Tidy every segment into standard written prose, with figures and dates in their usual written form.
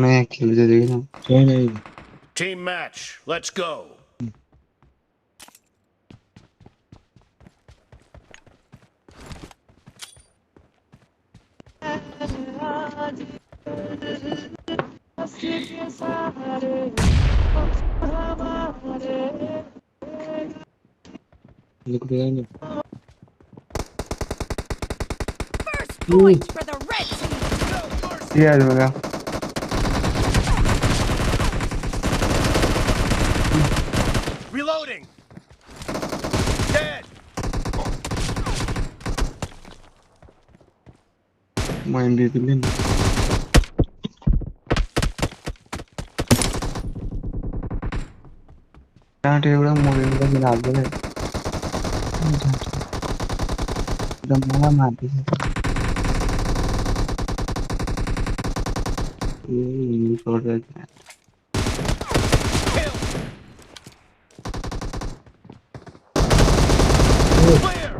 मैं खेल दे देगी ना क्या नहीं Team match. Let's go. लिख दिया नहीं First point for the red team. No mercy. ये आ जाएगा Reloading. Dead. माइंड भी दिल्ली यहाँ टेबल मोड़ने का मिला दे दमाला मारती है ये छोड़ देते हैं Kill. Clear.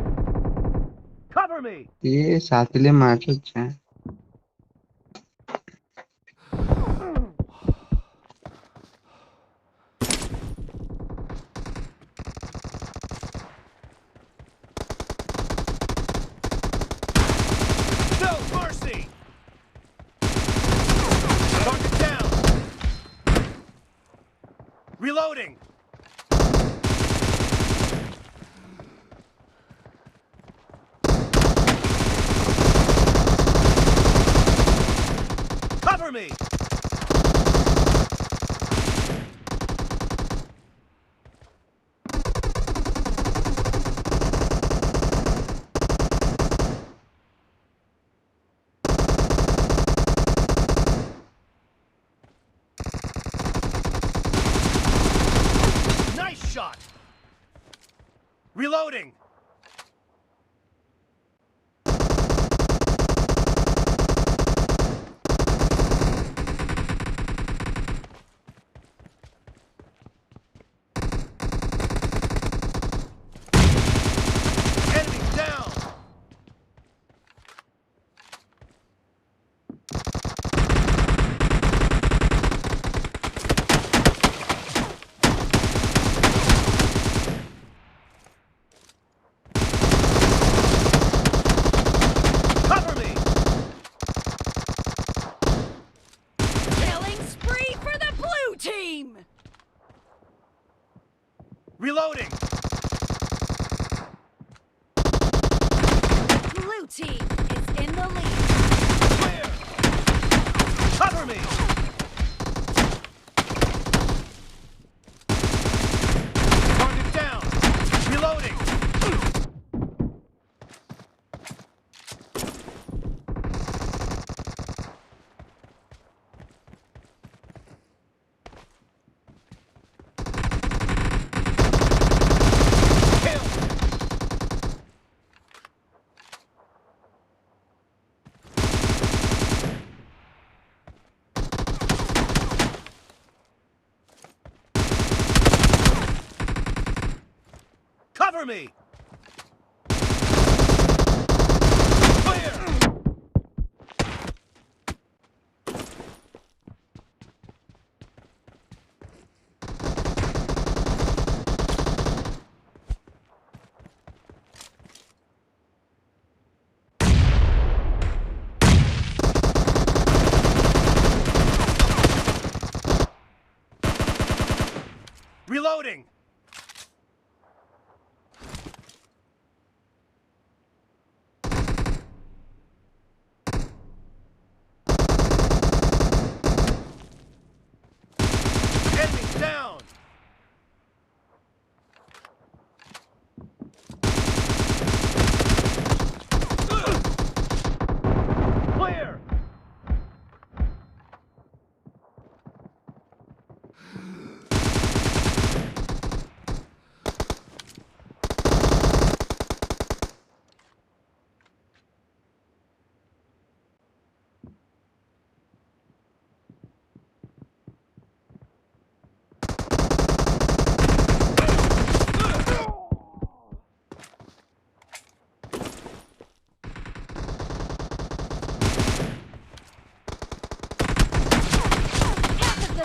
Cover me. ये साथ ले मार सकते हैं No mercy. Target down. Reloading. Cover me. Nice shot. Reloading. Enemy down. Cover me. Killing spree for the blue team. Reloading. Blue team is in the lead. Clear. Cover me. Target down. Reloading. Kill. Cover me. Clear. Reloading.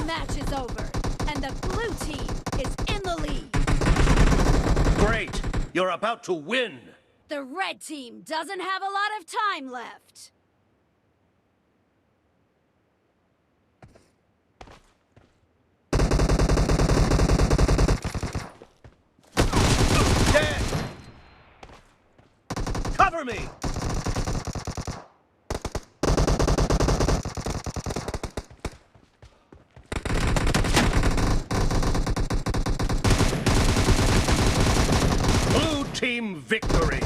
match is over, and the blue team is in the lead. Great! You're about to win! The red team doesn't have a lot of time left. Dead! Cover me! Blue team victory!